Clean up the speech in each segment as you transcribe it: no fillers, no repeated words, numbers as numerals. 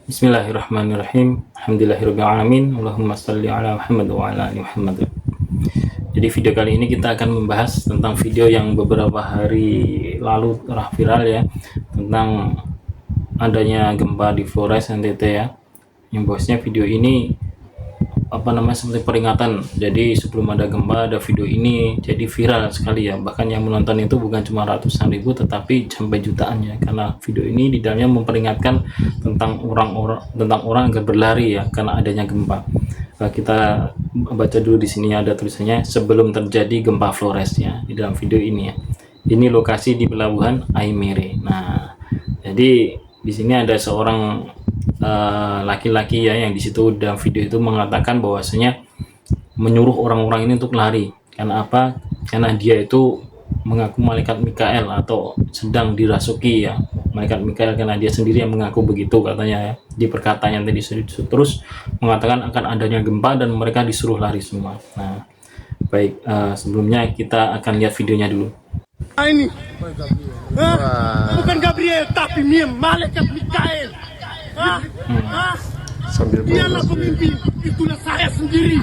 Bismillahirrahmanirrahim. Alhamdulillahirrahmanirrahim. Allahumma salli ala Muhammad wa ala ali Muhammad. Jadi video kali ini kita akan membahas tentang video yang beberapa hari lalu telah viral ya, tentang adanya gempa di Flores NTT ya. Yang bosnya video ini seperti peringatan. Jadi sebelum ada gempa ada video ini, jadi viral sekali ya. Bahkan yang menonton itu bukan cuma ratusan ribu tetapi sampai jutaan ya, karena video ini di dalamnya memperingatkan tentang orang agar berlari ya karena adanya gempa. Kita baca dulu, di sini ada tulisannya sebelum terjadi gempa Flores ya di dalam video ini ya. Ini lokasi di pelabuhan Aimere. Nah, jadi di sini ada seorang laki-laki ya yang di situ dalam video itu mengatakan bahwasanya menyuruh orang-orang ini untuk lari. Karena apa? Karena dia itu mengaku malaikat Mikael atau sedang dirasuki ya malaikat Mikael, karena dia sendiri yang mengaku begitu katanya ya. Di perkataannya tadi terus mengatakan akan adanya gempa dan mereka disuruh lari semua. Nah, baik, sebelumnya kita akan lihat videonya dulu. Ini bukan Gabriel tapi malaikat Mikael. Dialah pemimpin, itulah saya sendiri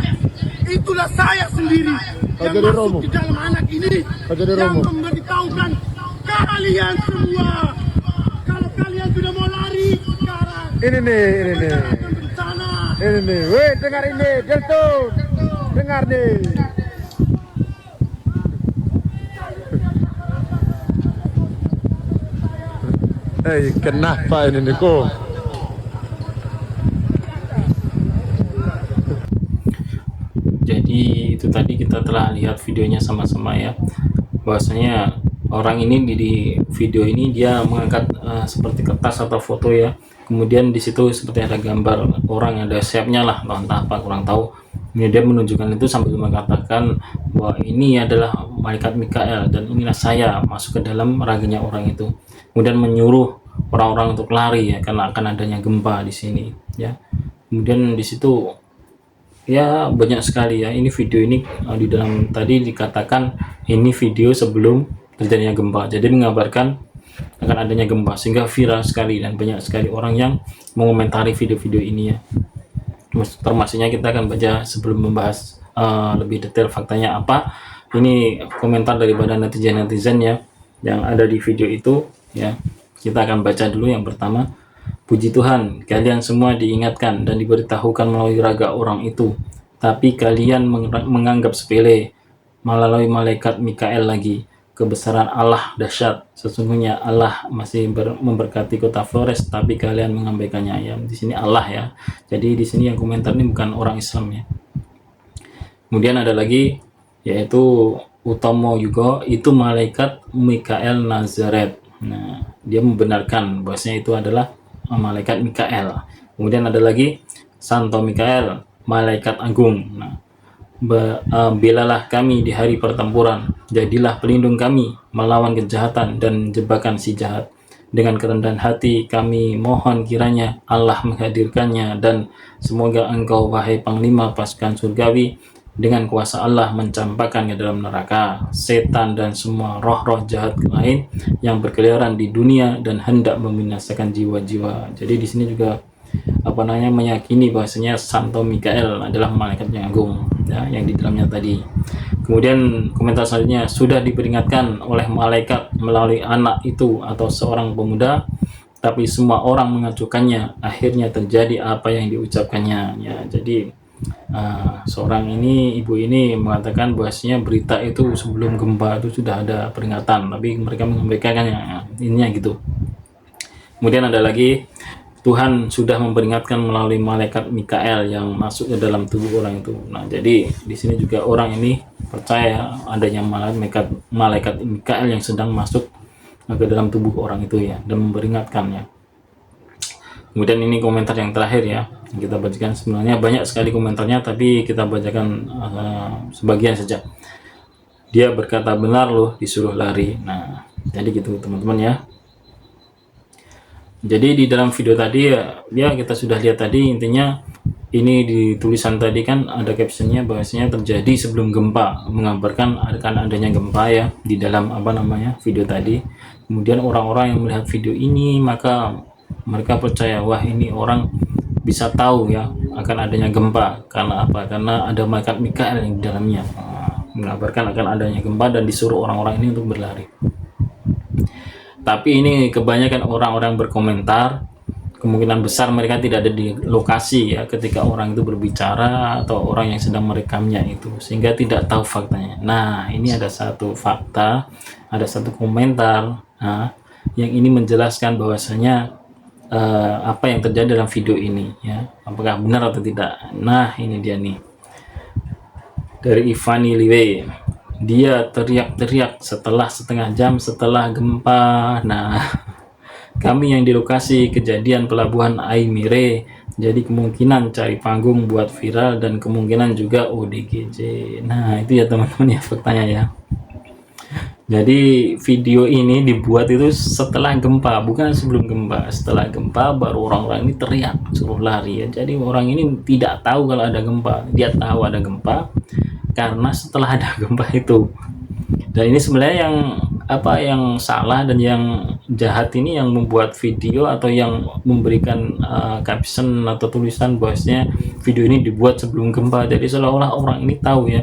yang masuk di dalam anak ini, yang memberitahukan kalian semua kalau kalian sudah mau lari sekarang. Ini nih, weh, dengar ini, Jelton, dengar nih. Kenapa ini nih kok? Jadi itu tadi kita telah lihat videonya sama-sama ya, bahwasanya orang ini di video ini dia mengangkat seperti kertas atau foto ya, kemudian di situ seperti ada gambar orang, ada shape-nya lah, entah apa kurang tahu. Kemudian dia menunjukkan itu sambil mengatakan bahwa ini adalah malaikat Mikael dan inilah saya, masuk ke dalam raganya orang itu. Kemudian menyuruh orang-orang untuk lari ya karena akan adanya gempa di sini ya. Kemudian di situ ya banyak sekali ya, ini video ini di dalam tadi dikatakan ini video sebelum terjadinya gempa, jadi mengabarkan akan adanya gempa sehingga viral sekali dan banyak sekali orang yang mengomentari video-video ini ya. Termasuknya kita akan baca sebelum membahas lebih detail faktanya apa. Ini komentar daripada netizen ya yang ada di video itu ya. Kita akan baca dulu yang pertama. Puji Tuhan, kalian semua diingatkan dan diberitahukan melalui raga orang itu, tapi kalian menganggap sepele melalui malaikat Mikael lagi. Kebesaran Allah dahsyat. Sesungguhnya Allah masih memberkati kota Flores, tapi kalian mengabaikannya ya. Di sini Allah ya. Jadi di sini yang komentar ini bukan orang Islam ya. Kemudian ada lagi yaitu Utomo Yugo, itu malaikat Mikael Nazaret. Nah, dia membenarkan bahwasanya itu adalah malaikat Mikael. Kemudian ada lagi Santo Mikael, malaikat agung. Nah, belalah kami di hari pertempuran, jadilah pelindung kami melawan kejahatan dan jebakan si jahat. Dengan kerendahan hati kami mohon kiranya Allah menghadirkannya, dan semoga engkau wahai panglima pasukan surgawi dengan kuasa Allah mencampakkan ke dalam neraka setan dan semua roh-roh jahat lain yang berkeliaran di dunia dan hendak membinasakan jiwa-jiwa. Jadi di sini juga meyakini bahwasanya Santo Mikael adalah malaikat yang agung ya, yang di dalamnya tadi. Kemudian komentar selanjutnya, sudah diperingatkan oleh malaikat melalui anak itu atau seorang pemuda, tapi semua orang mengacukannya, akhirnya terjadi apa yang diucapkannya ya. Jadi seorang ibu ini mengatakan bahwasanya berita itu sebelum gempa itu sudah ada peringatan, tapi mereka mengabaikannya, ininya gitu. Kemudian ada lagi, Tuhan sudah memperingatkan melalui malaikat Mikael yang masuk ke dalam tubuh orang itu. Nah, jadi di sini juga orang ini percaya adanya malaikat Mikael yang sedang masuk ke dalam tubuh orang itu ya, dan memperingatkannya. Kemudian ini komentar yang terakhir ya, kita bacakan. Sebenarnya banyak sekali komentarnya, tapi kita bacakan sebagian saja. Dia berkata, benar loh disuruh lari. Nah, jadi gitu teman-teman ya. Jadi di dalam video tadi ya kita sudah lihat tadi, intinya ini di tulisan tadi kan ada captionnya bahwasanya terjadi sebelum gempa, mengabarkan akan adanya gempa ya di dalam video tadi. Kemudian orang-orang yang melihat video ini maka Mereka percaya, wah ini orang bisa tahu ya akan adanya gempa. Karena apa? Karena ada malaikat Mikael yang di dalamnya. Mengabarkan akan adanya gempa dan disuruh orang-orang ini untuk berlari. Tapi ini kebanyakan orang-orang berkomentar, kemungkinan besar mereka tidak ada di lokasi ya ketika orang itu berbicara atau orang yang sedang merekamnya itu, sehingga tidak tahu faktanya. Nah, ini ada satu fakta, ada satu komentar yang ini menjelaskan bahwasanya apa yang terjadi dalam video ini ya, apakah benar atau tidak. Nah, ini dia nih. Dari Ivani Liwe. Dia teriak-teriak setelah setengah jam setelah gempa. Nah, kami yang di lokasi kejadian pelabuhan Aimire, jadi kemungkinan cari panggung buat viral dan kemungkinan juga ODGJ. Nah, itu ya teman-teman ya faktanya ya. Jadi video ini dibuat itu setelah gempa, bukan sebelum gempa. Setelah gempa baru orang-orang ini teriak suruh lari ya. Jadi orang ini tidak tahu kalau ada gempa. Dia tahu ada gempa karena setelah ada gempa itu. Dan ini sebenarnya yang salah dan yang jahat ini yang membuat video atau yang memberikan caption atau tulisan bahwasanya video ini dibuat sebelum gempa. Jadi seolah-olah orang ini tahu ya,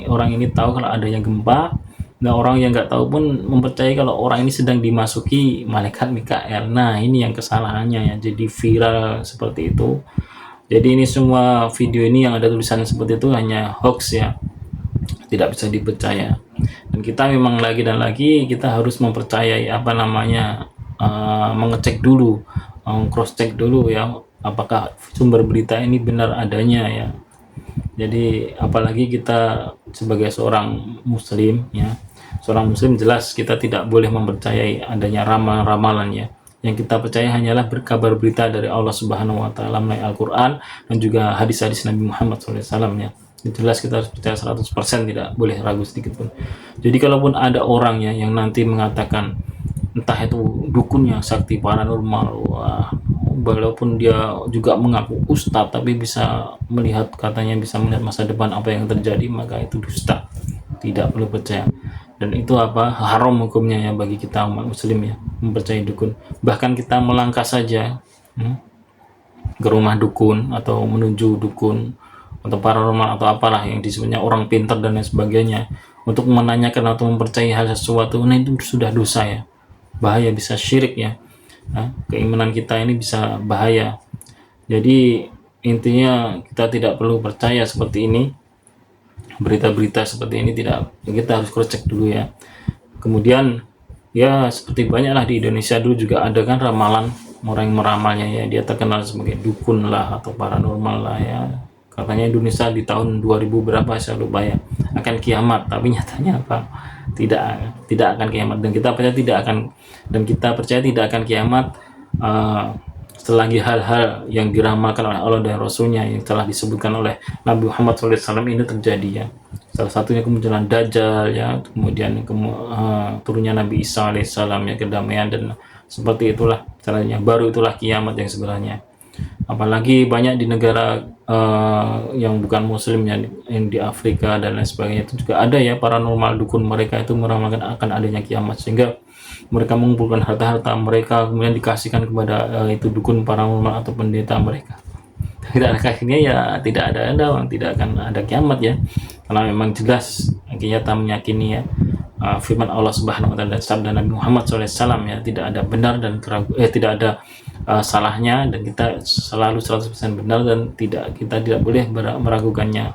orang ini tahu kalau adanya gempa. Nah, orang yang nggak tahu pun mempercayai kalau orang ini sedang dimasuki malaikat Mikael. Nah, ini yang kesalahannya ya, jadi viral seperti itu. Jadi ini semua video ini yang ada tulisan seperti itu hanya hoax ya, tidak bisa dipercaya. Dan kita memang lagi dan lagi kita harus mempercayai mengecek dulu, cross check dulu ya, apakah sumber berita ini benar adanya ya. Jadi apalagi kita sebagai seorang muslim ya, seorang muslim jelas kita tidak boleh mempercayai adanya ramalan ya. Yang kita percaya hanyalah berkabar berita dari Allah Subhanahu wa taala melalui Al-Qur'an dan juga hadis-hadis Nabi Muhammad SAW ya. Jelas kita harus percaya 100%, tidak boleh ragu sedikit pun. Jadi kalaupun ada orang ya yang nanti mengatakan entah itu dukun yang sakti paranormal, wah, walaupun dia juga mengaku ustadz tapi bisa melihat, katanya bisa melihat masa depan apa yang terjadi, maka itu dusta, tidak perlu percaya. Dan itu haram hukumnya ya bagi kita umat muslim ya mempercayai dukun. Bahkan kita melangkah saja ke rumah dukun atau menuju dukun atau paranormal atau apalah yang disebutnya orang pintar dan lain sebagainya untuk menanyakan atau mempercayai hal sesuatu, nah itu sudah dosa ya, bahaya, bisa syirik ya. Keimanan kita ini bisa bahaya. Jadi intinya kita tidak perlu percaya seperti ini, berita-berita seperti ini tidak, kita harus cross check dulu ya. Kemudian ya seperti banyaklah di Indonesia dulu juga ada kan ramalan, orang yang meramalnya ya, dia terkenal sebagai dukun lah atau paranormal lah ya. Katanya Indonesia di tahun 2000 berapa saya lupa ya akan kiamat, tapi nyatanya apa? Tidak akan kiamat, dan kita percaya tidak akan kiamat selagi hal-hal yang diramalkan oleh Allah dan Rasulnya yang telah disebutkan oleh Nabi Muhammad SAW ini terjadi ya. Salah satunya kemunculan Dajjal ya, kemudian turunnya Nabi Isa alaihissalam ya, kedamaian, dan seperti itulah caranya, baru itulah kiamat yang sebenarnya. Apalagi banyak di negara yang bukan muslim ya, yang di Afrika dan lain sebagainya, itu juga ada ya paranormal dukun, mereka itu meramalkan akan adanya kiamat, sehingga mereka mengumpulkan harta-harta mereka kemudian dikasihkan kepada itu dukun paranormal atau pendeta mereka. Tidak ada akhirnya ya, tidak akan ada kiamat ya, karena memang jelas kita meyakini ya firman Allah Subhanahu wa taala dan sabda Nabi Muhammad SAW ya, tidak ada benar dan tidak ada salahnya, dan kita selalu 100% benar dan kita tidak boleh meragukannya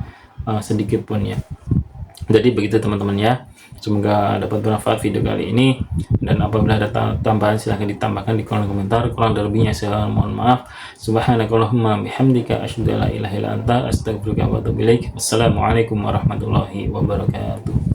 sedikit pun ya. Jadi begitu teman-teman ya, semoga dapat bermanfaat video kali ini, dan apabila ada tambahan silahkan ditambahkan di kolom komentar. Kurang lebihnya saya mohon maaf. Subhanakallahumma bihamdika asyhadu an la ilaha illa anta astaghfiruka wa atubu ilaik. Wassalamualaikum warahmatullahi wabarakatuh.